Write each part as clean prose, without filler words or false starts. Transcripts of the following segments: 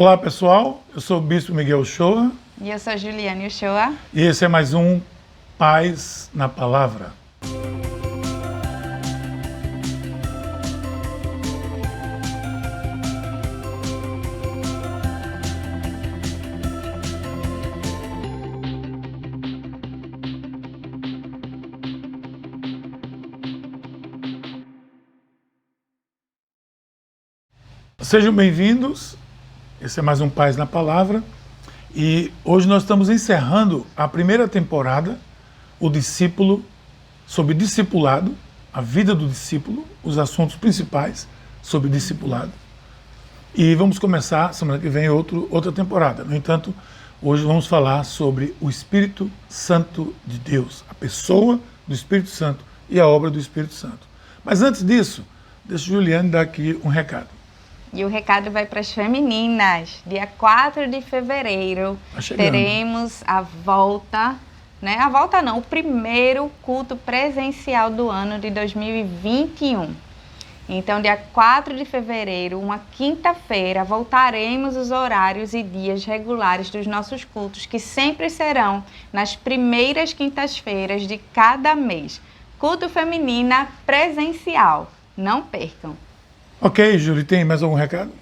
Olá pessoal, eu sou o Bispo Miguel Uchoa. E eu sou Juliane Uchoa. E esse é mais um Paz na Palavra. Sejam bem-vindos, esse é mais um Paz na Palavra, e hoje nós estamos encerrando a primeira temporada, o discípulo, sobre discipulado, a vida do discípulo, os assuntos principais sobre discipulado. E vamos começar, semana que vem, outra temporada. No entanto, hoje vamos falar sobre o Espírito Santo de Deus, a pessoa do Espírito Santo e a obra do Espírito Santo. Mas antes disso, deixa a Juliane dar aqui um recado. E o recado vai para as femininas. Dia 4 de fevereiro teremos a volta, né? A volta não, o primeiro culto presencial do ano de 2021. Então, dia 4 de fevereiro, uma quinta-feira, voltaremos os horários e dias regulares dos nossos cultos, que sempre serão nas primeiras quintas-feiras de cada mês. Culto feminina presencial. Não percam. Ok, Júlio, tem mais algum recado?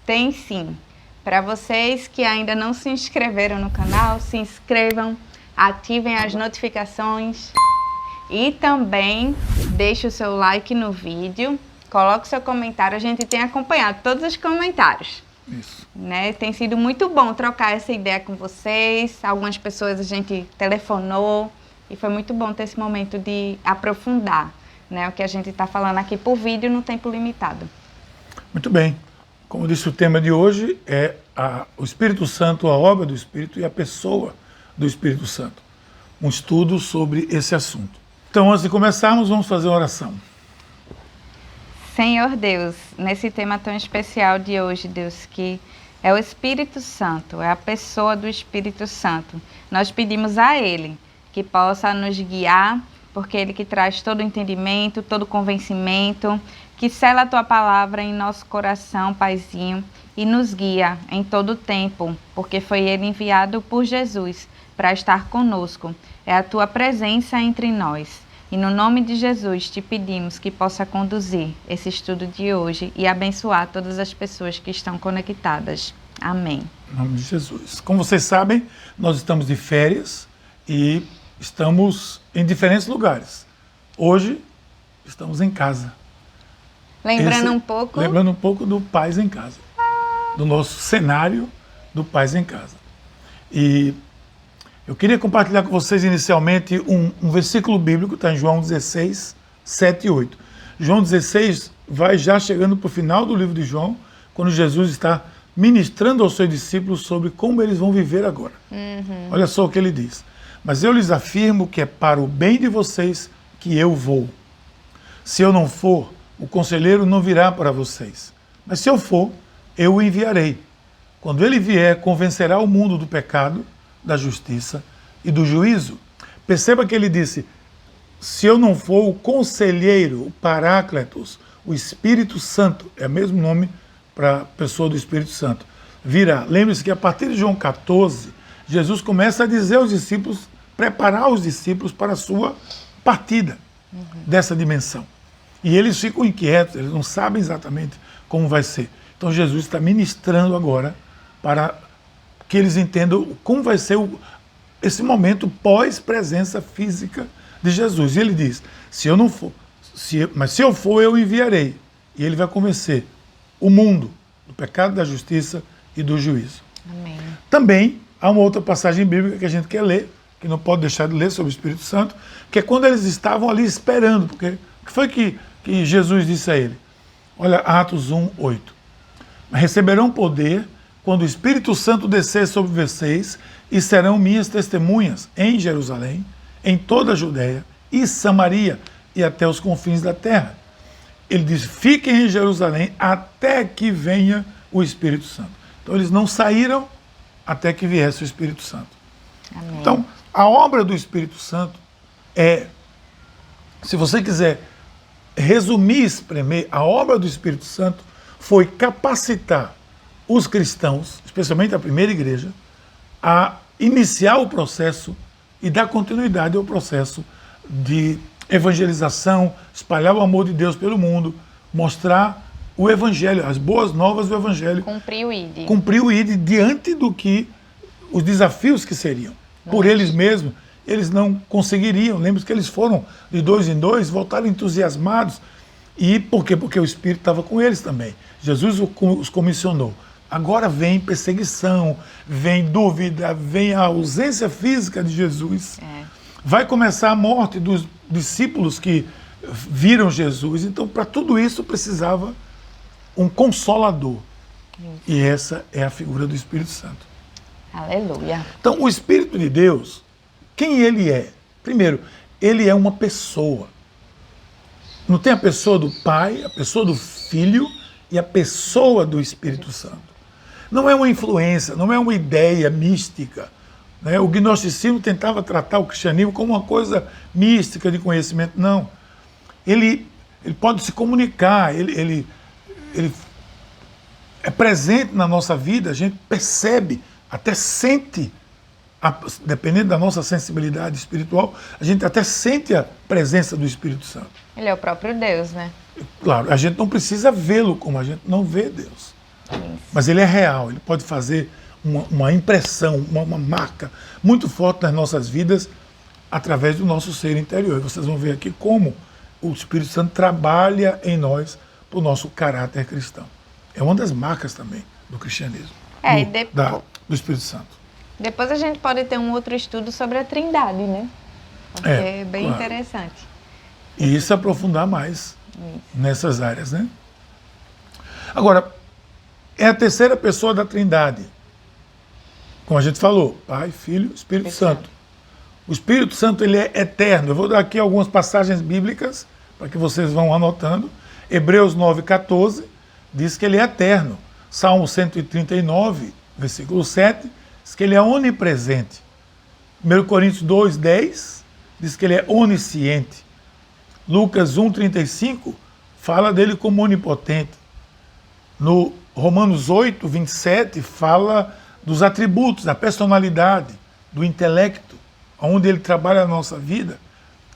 Tem sim. Para vocês que ainda não se inscreveram no canal, se inscrevam, ativem as notificações e também deixe o seu like no vídeo, coloque o seu comentário. A gente tem acompanhado todos os comentários. Isso. Né? Tem sido muito bom trocar essa ideia com vocês. Algumas pessoas a gente telefonou e foi muito bom ter esse momento de aprofundar, né, o que a gente está falando aqui por vídeo no tempo limitado. Muito bem. Como disse, o tema de hoje é o Espírito Santo, a obra do Espírito e a pessoa do Espírito Santo. Um estudo sobre esse assunto. Então, antes de começarmos, vamos fazer uma oração. Senhor Deus, nesse tema tão especial de hoje, Deus, que é o Espírito Santo, é a pessoa do Espírito Santo, nós pedimos a Ele que possa nos guiar, porque Ele que traz todo o entendimento, todo o convencimento, que sela a Tua palavra em nosso coração, Paizinho, e nos guia em todo o tempo, porque foi Ele enviado por Jesus para estar conosco. É a Tua presença entre nós. E no nome de Jesus te pedimos que possa conduzir esse estudo de hoje e abençoar todas as pessoas que estão conectadas. Amém. Em nome de Jesus. Como vocês sabem, nós estamos de férias e estamos em diferentes lugares. Hoje, estamos em casa. Lembrando um pouco do Paz em Casa, do nosso cenário do Paz em Casa. E eu queria compartilhar com vocês inicialmente um versículo bíblico, está em João 16, 7 e 8. João 16 vai já chegando para o final do livro de João, quando Jesus está ministrando aos seus discípulos sobre como eles vão viver agora. Olha só o que ele diz. Mas eu lhes afirmo que é para o bem de vocês que eu vou. Se eu não for, o conselheiro não virá para vocês. Mas se eu for, eu o enviarei. Quando ele vier, convencerá o mundo do pecado, da justiça e do juízo. Perceba que ele disse, se eu não for, o conselheiro, o Paráclitos, o Espírito Santo, é o mesmo nome para a pessoa do Espírito Santo, virá. Lembre-se que a partir de João 14, Jesus começa a dizer aos discípulos, preparar os discípulos para a sua partida dessa dimensão. E eles ficam inquietos, eles não sabem exatamente como vai ser. Então Jesus está ministrando agora para que eles entendam como vai ser esse momento pós-presença física de Jesus. E ele diz, se eu não for, mas se eu for, eu enviarei. E ele vai convencer o mundo do pecado, da justiça e do juízo. Amém. Também há uma outra passagem bíblica que a gente quer ler, que não pode deixar de ler sobre o Espírito Santo, que é quando eles estavam ali esperando, porque o que foi que Jesus disse a ele? Olha, Atos 1, 8. Receberão poder quando o Espírito Santo descer sobre vocês e serão minhas testemunhas em Jerusalém, em toda a Judéia e Samaria e até os confins da terra. Ele diz, fiquem em Jerusalém até que venha o Espírito Santo. Então eles não saíram até que viesse o Espírito Santo. Amém. Então, a obra do Espírito Santo é, se você quiser resumir, espremer, a obra do Espírito Santo foi capacitar os cristãos, especialmente a primeira igreja, a iniciar o processo e dar continuidade ao processo de evangelização, espalhar o amor de Deus pelo mundo, mostrar o evangelho, as boas novas do evangelho. Cumprir o ID. Cumprir o ID diante do que os desafios que seriam. Por eles mesmos, eles não conseguiriam. Lembra que eles foram de 2 em 2, voltaram entusiasmados. E por quê? Porque o Espírito estava com eles também. Jesus os comissionou. Agora vem perseguição, vem dúvida, vem a ausência física de Jesus. Vai começar a morte dos discípulos que viram Jesus. Então, para tudo isso, precisava um consolador. E essa é a figura do Espírito Santo. Aleluia. Então, o Espírito de Deus, quem ele é? Primeiro, ele é uma pessoa. Não tem a pessoa do Pai, a pessoa do Filho e a pessoa do Espírito Santo. Não é uma influência, não é uma ideia mística. Né? O gnosticismo tentava tratar o cristianismo como uma coisa mística de conhecimento. Não. Ele pode se comunicar, ele é presente na nossa vida, a gente percebe, até sente, dependendo da nossa sensibilidade espiritual, a gente até sente a presença do Espírito Santo. Ele é o próprio Deus, né? Claro, a gente não precisa vê-lo como a gente não vê Deus. Isso. Mas ele é real, ele pode fazer uma impressão, uma marca muito forte nas nossas vidas através do nosso ser interior. E vocês vão ver aqui como o Espírito Santo trabalha em nós para o nosso caráter cristão. É uma das marcas também do cristianismo, do Espírito Santo. Depois a gente pode ter um outro estudo sobre a Trindade, né? Porque é bem interessante. E se aprofundar mais nessas áreas, né? Agora, é a terceira pessoa da Trindade. Como a gente falou, Pai, Filho, Espírito Santo. O Espírito Santo, ele é eterno. Eu vou dar aqui algumas passagens bíblicas para que vocês vão anotando. Hebreus 9,14 diz que ele é eterno. Salmo 139, versículo 7, diz que ele é onipresente. 1 Coríntios 2,10 diz que ele é onisciente. Lucas 1,35 fala dele como onipotente. No Romanos 8, 27 fala dos atributos, da personalidade, do intelecto, onde ele trabalha na nossa vida.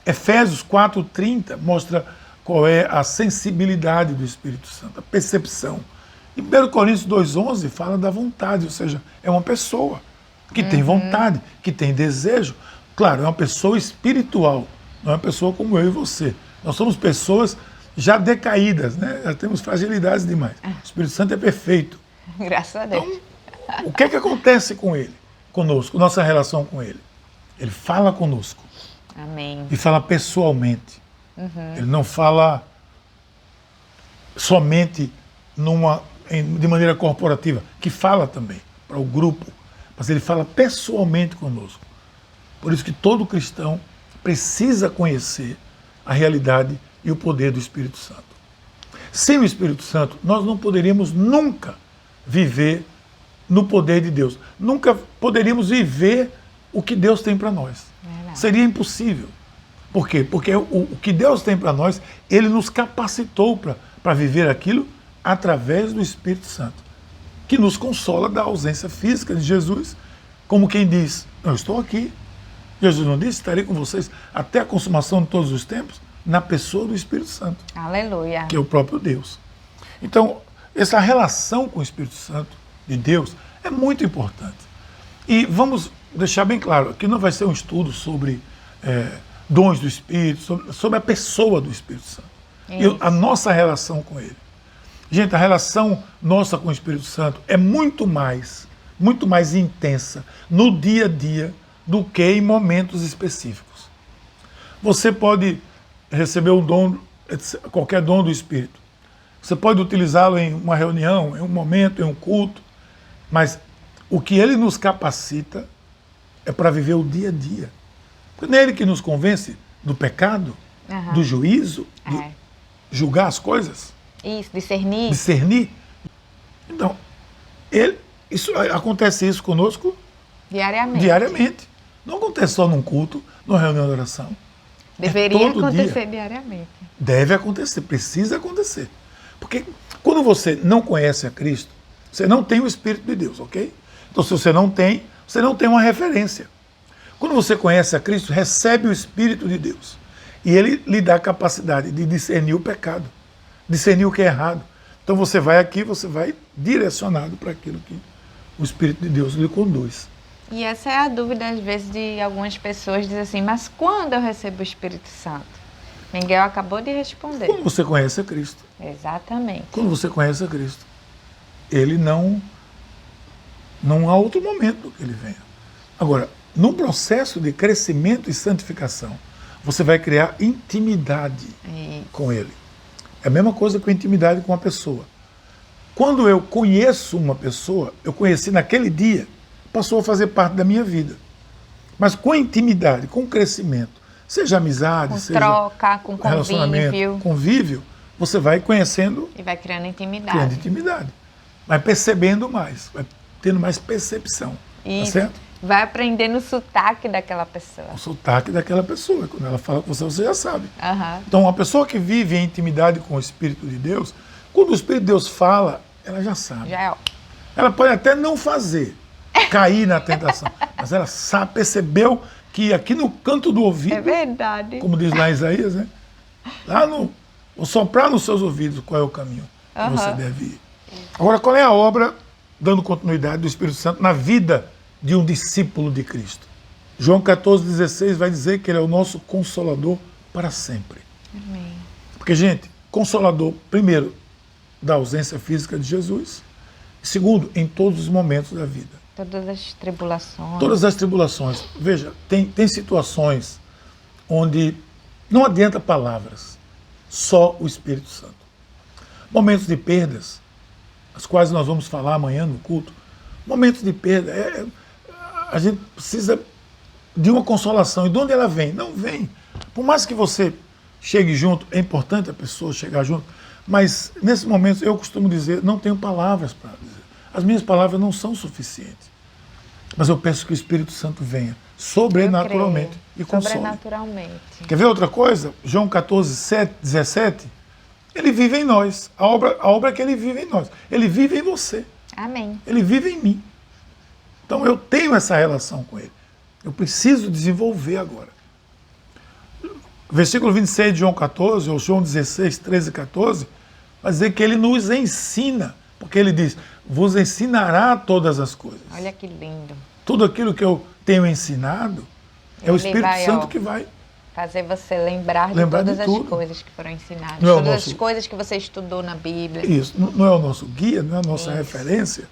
Efésios 4,30 mostra qual é a sensibilidade do Espírito Santo, a percepção. E 1 Coríntios 2,11 fala da vontade, ou seja, é uma pessoa que tem vontade, que tem desejo. Claro, é uma pessoa espiritual, não é uma pessoa como eu e você. Nós somos pessoas já decaídas, né? Já temos fragilidades demais. O Espírito Santo é perfeito. Graças a Deus. Então, o que é que acontece com ele, conosco, nossa relação com ele? Ele fala conosco. Amém. E fala pessoalmente. Ele não fala somente de maneira corporativa, que fala também para o grupo, mas ele fala pessoalmente conosco. Por isso que todo cristão precisa conhecer a realidade e o poder do Espírito Santo. Sem o Espírito Santo, nós não poderíamos nunca viver no poder de Deus. Nunca poderíamos viver o que Deus tem para nós. Seria impossível. Por quê? Porque o que Deus tem para nós, Ele nos capacitou para viver aquilo através do Espírito Santo, que nos consola da ausência física de Jesus, como quem diz, eu estou aqui. Jesus não disse, estarei com vocês até a consumação de todos os tempos, na pessoa do Espírito Santo. Aleluia. Que é o próprio Deus. Então, essa relação com o Espírito Santo de Deus é muito importante. E vamos deixar bem claro, aqui não vai ser um estudo sobre dons do Espírito, sobre a pessoa do Espírito Santo. E a nossa relação com ele. Gente, a relação nossa com o Espírito Santo é muito mais intensa no dia a dia do que em momentos específicos. Você pode receber um dom, qualquer dom do Espírito. Você pode utilizá-lo em uma reunião, em um momento, em um culto, mas o que ele nos capacita é para viver o dia a dia. Porque não é ele que nos convence do pecado, do juízo, de julgar as coisas. Isso, discernir. Discernir. Então, acontece isso conosco diariamente. Não acontece só num culto, numa reunião de oração. Deveria acontecer diariamente. Deve acontecer, precisa acontecer. Porque quando você não conhece a Cristo, Você não tem o Espírito de Deus, ok? Então, se você não tem uma referência. Quando você conhece a Cristo, recebe o Espírito de Deus. E ele lhe dá a capacidade de discernir o pecado, discernir o que é errado. Então você vai aqui, você vai direcionado para aquilo que o Espírito de Deus lhe conduz. E essa é a dúvida, às vezes, de algumas pessoas, dizem assim, mas quando eu recebo o Espírito Santo? Miguel acabou de responder. Quando você conhece a Cristo. Exatamente. Quando você conhece a Cristo. Ele não há outro momento que ele venha. Agora, no processo de crescimento e santificação, você vai criar intimidade com ele. É a mesma coisa com intimidade com uma pessoa. Quando eu conheço uma pessoa, eu conheci naquele dia, passou a fazer parte da minha vida. Mas com intimidade, com crescimento, seja amizade, com seja troca, com relacionamento, convívio, você vai conhecendo e vai criando intimidade. Vai percebendo mais, vai tendo mais percepção. E tá certo? vai aprendendo o sotaque daquela pessoa. O sotaque daquela pessoa. Quando ela fala com você, você já sabe. Uhum. Então, uma pessoa que vive em intimidade com o Espírito de Deus, quando o Espírito de Deus fala, ela já sabe. Já é. Ela pode até não fazer, cair na tentação, mas ela sabe, percebeu que aqui no canto do ouvido, É verdade. como diz lá Isaías, né? Lá no, vou soprar nos seus ouvidos qual é o caminho que você deve ir. Agora, qual é a obra, dando continuidade, do Espírito Santo na vida de um discípulo de Cristo? João 14,16 vai dizer que ele é o nosso consolador para sempre. Amém. Porque, gente, consolador, primeiro, da ausência física de Jesus, e segundo, em todos os momentos da vida. Todas as tribulações. Todas as tribulações. Veja, tem situações onde não adianta palavras, só o Espírito Santo. Momentos de perdas, as quais nós vamos falar amanhã no culto. Momentos de perda, a gente precisa de uma consolação. E de onde ela vem? Não vem. Por mais que você chegue junto, é importante a pessoa chegar junto, mas nesse momento eu costumo dizer, não tenho palavras para dizer. As minhas palavras não são suficientes. Mas eu peço que o Espírito Santo venha sobrenaturalmente e console. Sobrenaturalmente. Quer ver outra coisa? João 14, 17, ele vive em nós. A obra é que ele vive em nós. Ele vive em você. Amém. Ele vive em mim. Então eu tenho essa relação com ele. Eu preciso desenvolver agora. Versículo 26 de João 14, ou João 16, 13 e 14, vai dizer que ele nos ensina. Porque ele diz, vos ensinará todas as coisas. Olha que lindo. Tudo aquilo que eu tenho ensinado, é o Espírito Santo que vai fazer você lembrar de todas as coisas que foram ensinadas. Não é todas as coisas que você estudou na Bíblia. Isso, não é o nosso guia, não é a nossa referência.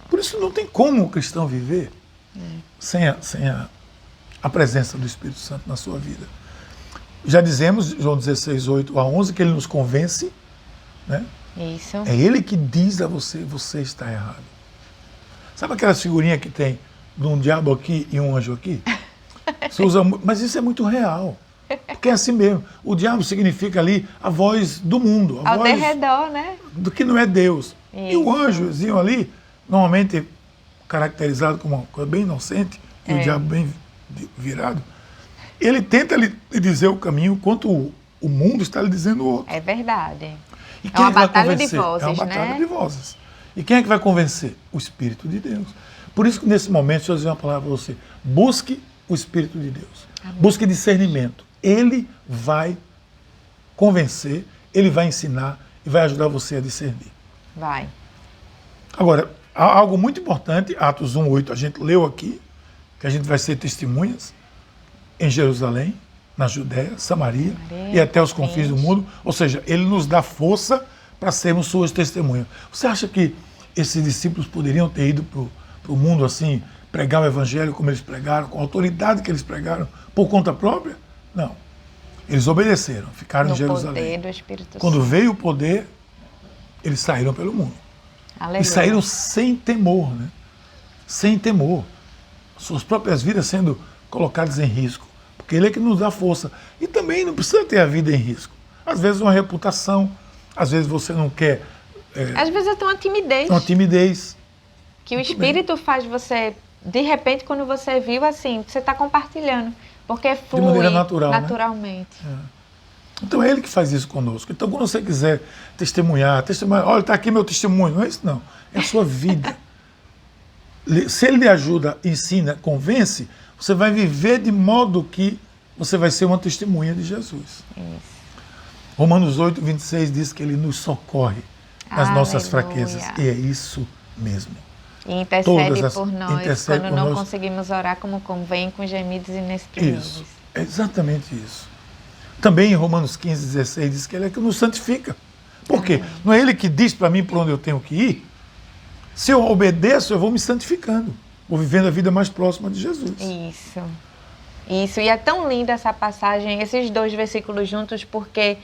Por isso não tem como o cristão viver sem a presença do Espírito Santo na sua vida. Já dizemos, João 16, 8 a 11, que ele nos convence, né? Isso. É ele que diz a você, você está errado. Sabe aquelas figurinhas que tem de um diabo aqui e um anjo aqui? Você usa, mas isso é muito real. Porque é assim mesmo. O diabo significa ali a voz do mundo. A Ao voz derredor, né? do que não é Deus. Isso. E o anjozinho ali, normalmente caracterizado como uma coisa bem inocente, e o diabo bem virado, ele tenta lhe dizer o caminho enquanto o mundo está lhe dizendo o outro. É verdade. E É uma vai batalha de convencer? vozes, É uma né? batalha de vozes. E quem é que vai convencer? O Espírito de Deus. Por isso que nesse momento, deixa eu dizer uma palavra para você. Busque o Espírito de Deus. Amém. Busque discernimento. Ele vai convencer, ele vai ensinar e vai ajudar você a discernir. Vai. Agora, há algo muito importante, Atos 1:8, a gente leu aqui, que a gente vai ser testemunhas em Jerusalém, na Judéia, Samaria e até os confins do mundo. Ou seja, ele nos dá força para sermos suas testemunhas. Você acha que esses discípulos poderiam ter ido para o mundo assim, pregar o evangelho como eles pregaram, com a autoridade que eles pregaram, por conta própria? Não. Eles obedeceram, ficaram em Jerusalém. No poder do Espírito Quando Santo. veio o poder, eles saíram pelo mundo. Aleluia. E saíram sem temor, né? Sem temor. Suas próprias vidas sendo colocadas em risco. Porque ele é que nos dá força. E também não precisa ter a vida em risco. Às vezes uma reputação, às vezes você não quer... Às vezes é uma timidez. Uma timidez. Que o Espírito faz você, de repente, quando você viu, assim, você está compartilhando. Porque flui maneira natural, naturalmente. Né? Então é ele que faz isso conosco. Então quando você quiser testemunhar, olha, está aqui meu testemunho. Não é isso não. é a sua vida. Se ele lhe ajuda, ensina, convence, você vai viver de modo que você vai ser uma testemunha de Jesus. Isso. Romanos 8, 26 diz que ele nos socorre nas nossas Aleluia. fraquezas. E é isso mesmo. E intercede por nós quando não conseguimos orar como convém, com gemidos inexprimíveis. Isso, é exatamente isso. Também em Romanos 15, 16 diz que ele é que nos santifica. Por quê? Não é ele que diz para mim por onde eu tenho que ir? Se eu obedeço, eu vou me santificando. Vou vivendo a vida mais próxima de Jesus. Isso. Isso. E é tão linda essa passagem, esses dois versículos juntos, porque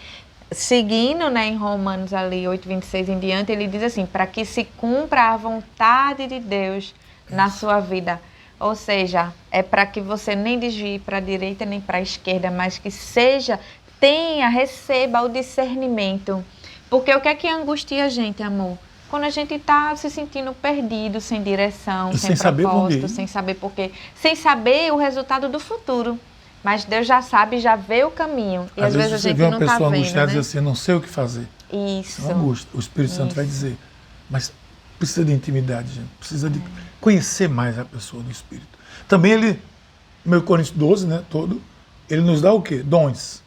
seguindo, né, em Romanos ali 8, 26 em diante, ele diz assim, para que se cumpra a vontade de Deus na sua vida. Ou seja, é para que você nem desvie para a direita nem para a esquerda, mas que receba o discernimento. Porque o que é que angustia a gente, amor? Quando a gente está se sentindo perdido, sem direção, sem propósito, sem saber porquê, sem saber o resultado do futuro. Mas Deus já sabe, já vê o caminho. E às vezes a gente não está vendo, né? Às vezes você vê uma pessoa angustiada e diz assim, não sei o que fazer. Isso. É uma angústia. O Espírito Santo vai dizer. Mas precisa de intimidade, gente. Precisa de conhecer mais a pessoa do Espírito. Também ele, 1 Coríntios 12, né, todo, ele nos dá o quê? Dons.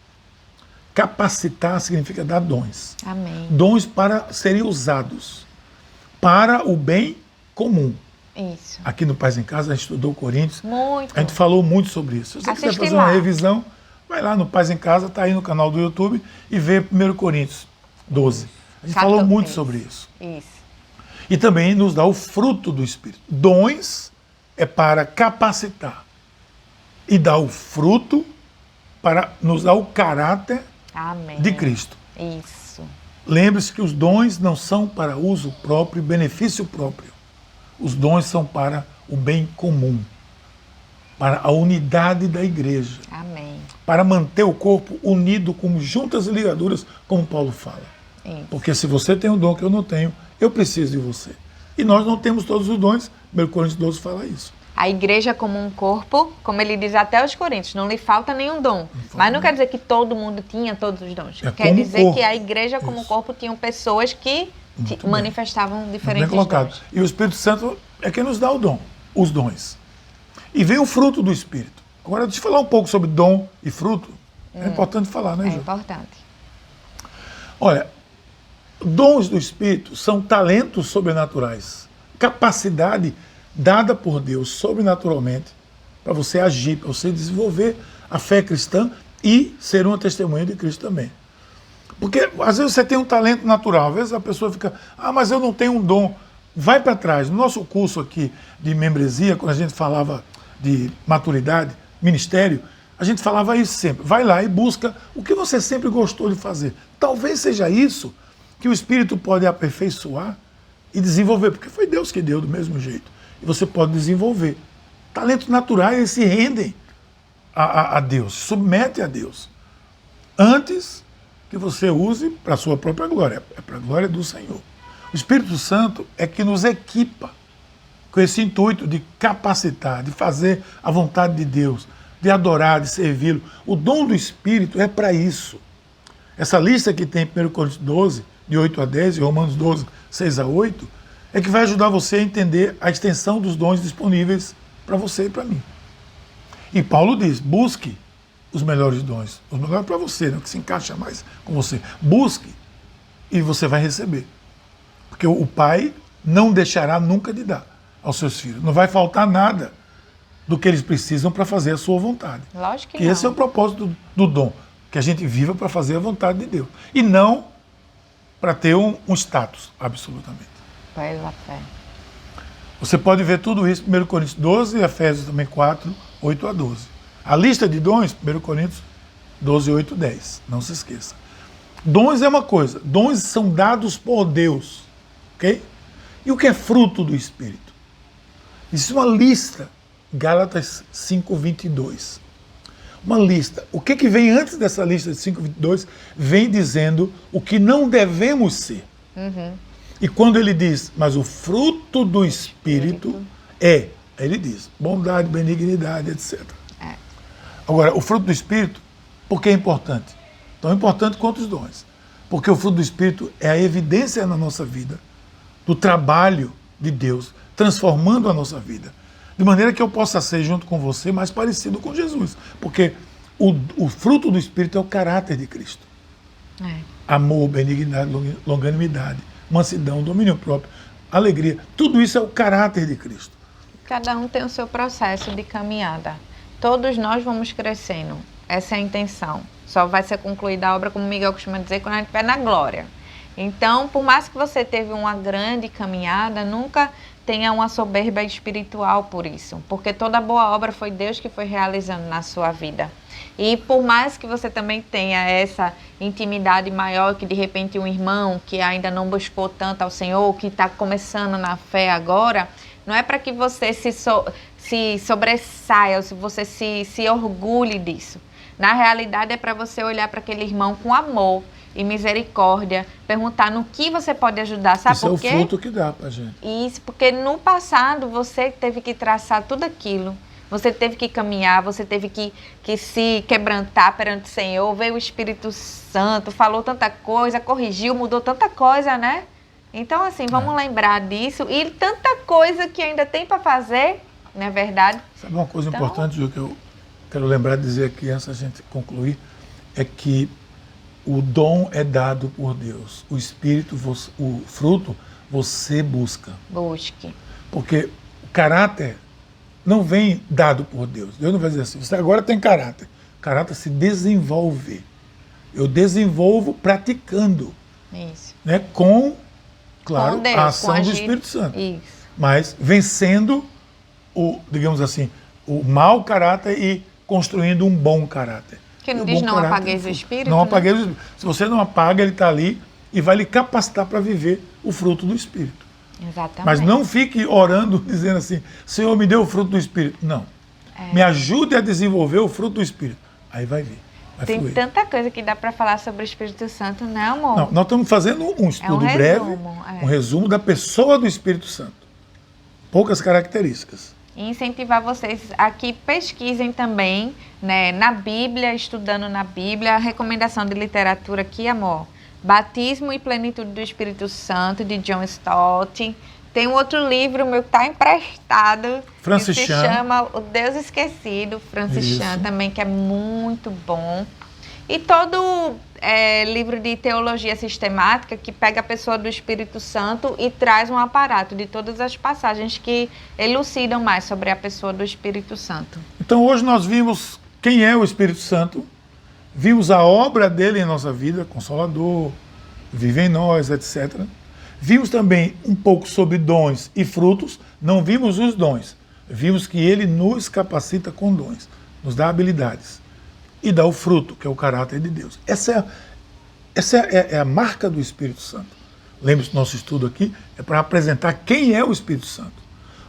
Capacitar significa dar dons. Amém. Dons para serem usados para o bem comum. Isso. Aqui no Paz em Casa, a gente estudou Coríntios. Muito. A gente falou muito sobre isso. Se você quiser fazer uma revisão, vai lá no Paz em Casa, está aí no canal do YouTube, e vê 1 Coríntios 12. A gente falou muito sobre isso. Isso. E também nos dá o fruto do Espírito. Dons é para capacitar. E dá o fruto para nos dar o caráter Amém. de Cristo. Isso. Lembre-se que os dons não são para uso próprio, benefício próprio. Os dons são para o bem comum, para a unidade da igreja. Amém. Para manter o corpo unido como juntas e ligaduras, como Paulo fala. Isso. Porque se você tem um dom que eu não tenho, eu preciso de você. E nós não temos todos os dons, 1 Coríntios 12 fala isso. A igreja como um corpo, como ele diz até aos Coríntios, não lhe falta nenhum dom. Mas não quer dizer que todo mundo tinha todos os dons. Quer dizer que a igreja como corpo tinha pessoas que manifestavam diferentes dons. E o Espírito Santo é quem nos dá o dom, os dons. E vem o fruto do Espírito. Agora, deixa eu falar um pouco sobre dom e fruto. É importante falar, né, Ju? É importante. Olha, dons do Espírito são talentos sobrenaturais. Capacidade dada por Deus sobrenaturalmente para você agir, para você desenvolver a fé cristã e ser uma testemunha de Cristo também. Porque às vezes você tem um talento natural, às vezes a pessoa fica, mas eu não tenho um dom. Vai para trás. No nosso curso aqui de membresia, quando a gente falava de maturidade, ministério, a gente falava isso sempre. Vai lá e busca o que você sempre gostou de fazer. Talvez seja isso que o Espírito pode aperfeiçoar e desenvolver, porque foi Deus que deu do mesmo jeito. E você pode desenvolver. Talentos naturais, eles se rendem a Deus, se submetem a Deus. Antes que você use para a sua própria glória, é para a glória do Senhor. O Espírito Santo é que nos equipa com esse intuito de capacitar, de fazer a vontade de Deus, de adorar, de servi-lo. O dom do Espírito é para isso. Essa lista que tem em 1 Coríntios 12, de 8 a 10, e Romanos 12, 6 a 8, é que vai ajudar você a entender a extensão dos dons disponíveis para você e para mim. E Paulo diz, busque os melhores dons. Os melhores para você, né, que se encaixa mais com você. Busque e você vai receber. Porque o Pai não deixará nunca de dar aos seus filhos. Não vai faltar nada do que eles precisam para fazer a sua vontade. Lógico que e não. Esse é o propósito do dom, que a gente viva para fazer a vontade de Deus. E não para ter um status, absolutamente. Pela fé. Você pode ver tudo isso em 1 Coríntios 12 e Efésios também 4, 8 a 12. A lista de dons, 1 Coríntios 12, 8 e 10. Não se esqueça. Dons é uma coisa. Dons são dados por Deus. Ok? E o que é fruto do Espírito? Existe uma lista. Gálatas 5, 22. Uma lista. O que vem antes dessa lista de 5, 22? Vem dizendo o que não devemos ser. E quando ele diz, mas o fruto do Espírito ele diz, bondade, benignidade, etc. Agora, o fruto do Espírito, por que é importante? Tão importante quanto os dons. Porque o fruto do Espírito é a evidência na nossa vida do do trabalho de Deus, transformando a nossa vida. De maneira que eu possa ser, junto com você, mais parecido com Jesus. Porque o fruto do Espírito é o caráter de Cristo. Amor, benignidade, longanimidade, mansidão, domínio próprio, alegria. Tudo isso é o caráter de Cristo. Cada um tem o seu processo de caminhada. Todos nós vamos crescendo. Essa é a intenção. Só vai ser concluída a obra, como Miguel costuma dizer, quando a gente estiver na glória. Então, por mais que você teve uma grande caminhada, nunca tenha uma soberba espiritual por isso. Porque toda boa obra foi Deus que foi realizando na sua vida. E por mais que você também tenha essa intimidade maior, que de repente um irmão que ainda não buscou tanto ao Senhor, que está começando na fé agora, não é para que você se sobressaia, ou se você se orgulhe disso. Na realidade é para você olhar para aquele irmão com amor e misericórdia, perguntar no que você pode ajudar, sabe por quê? Isso é o fruto que dá pra gente. Isso, porque no passado você teve que traçar tudo aquilo. Você teve que caminhar, você teve que se quebrantar perante o Senhor, veio o Espírito Santo, falou tanta coisa, corrigiu, mudou tanta coisa, né? Então, assim, vamos lembrar disso. E tanta coisa que ainda tem para fazer, não é verdade? Sabe uma coisa importante, Ju, que eu quero lembrar de dizer aqui, antes da gente concluir, é que o dom é dado por Deus. O Espírito, o fruto, você busca. Busque. Porque o caráter não vem dado por Deus. Deus não vai dizer assim, você agora tem caráter. O caráter se desenvolve. Eu desenvolvo praticando. Isso. Né? Com, claro, com Deus, a ação com do Espírito Santo. Isso. Mas vencendo digamos assim, o mau caráter e construindo um bom caráter. Que não diz não apagueis o Espírito? Não apagueis o Espírito. Se você não apaga, ele está ali e vai lhe capacitar para viver o fruto do Espírito. Exatamente. Mas não fique orando, dizendo assim, Senhor, me dê o fruto do Espírito. Não. Me ajude a desenvolver o fruto do Espírito. Aí vai vir. Tem fluir. tanta coisa que dá para falar sobre o Espírito Santo, né, amor? Não, nós estamos fazendo um estudo breve, um resumo da pessoa do Espírito Santo. Poucas características. E incentivar vocês a que pesquisem também, né, na Bíblia, estudando na Bíblia, a recomendação de literatura aqui, amor. Batismo e Plenitude do Espírito Santo, de John Stott. Tem um outro livro meu que está emprestado, Francis que se Chan. chama O Deus Esquecido, Francis Isso. Chan também, que é muito bom. E todo livro de teologia sistemática que pega a pessoa do Espírito Santo e traz um aparato de todas as passagens que elucidam mais sobre a pessoa do Espírito Santo. Então hoje nós vimos quem é o Espírito Santo, vimos a obra dele em nossa vida, Consolador, vive em nós, etc. Vimos também um pouco sobre dons e frutos, não vimos os dons, vimos que ele nos capacita com dons, nos dá habilidades e dá o fruto, que é o caráter de Deus. Essa é a marca do Espírito Santo. Lembre-se, nosso estudo aqui é para apresentar quem é o Espírito Santo.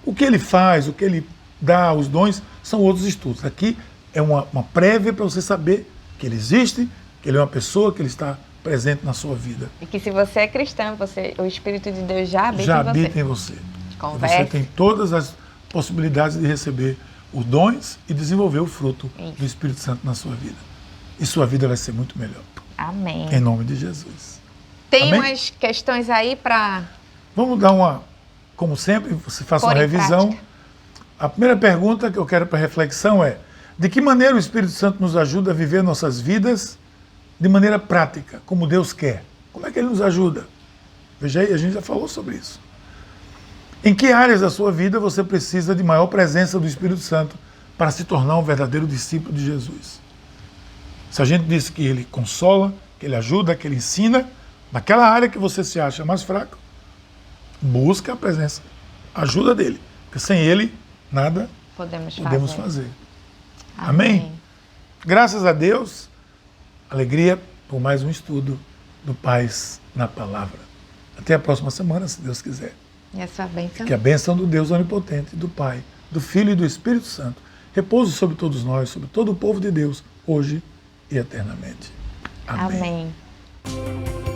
O que ele faz, o que ele dá, os dons, são outros estudos. Aqui é uma prévia para você saber que ele existe, que ele é uma pessoa, que ele está presente na sua vida. E que se você é cristão, o Espírito de Deus já habita Já em você. habita em você. Converse. Você tem todas as possibilidades de receber os dons e desenvolver o fruto Isso. do Espírito Santo na sua vida. E sua vida vai ser muito melhor. Amém. Em nome de Jesus. Tem Amém? umas questões aí para... Vamos dar como sempre, você faça uma Pôr em revisão. prática. A primeira pergunta que eu quero para reflexão é: de que maneira o Espírito Santo nos ajuda a viver nossas vidas de maneira prática, como Deus quer? Como é que ele nos ajuda? Veja aí, a gente já falou sobre isso. Em que áreas da sua vida você precisa de maior presença do Espírito Santo para se tornar um verdadeiro discípulo de Jesus? Se a gente disse que ele consola, que ele ajuda, que ele ensina, naquela área que você se acha mais fraco, busca a presença, a ajuda dele. Porque sem ele, nada podemos fazer. Amém? Graças a Deus, alegria por mais um estudo do Paz na Palavra. Até a próxima semana, se Deus quiser. E a sua bênção? Que a bênção do Deus Onipotente, do Pai, do Filho e do Espírito Santo repouse sobre todos nós, sobre todo o povo de Deus, hoje e eternamente. Amém. Amém.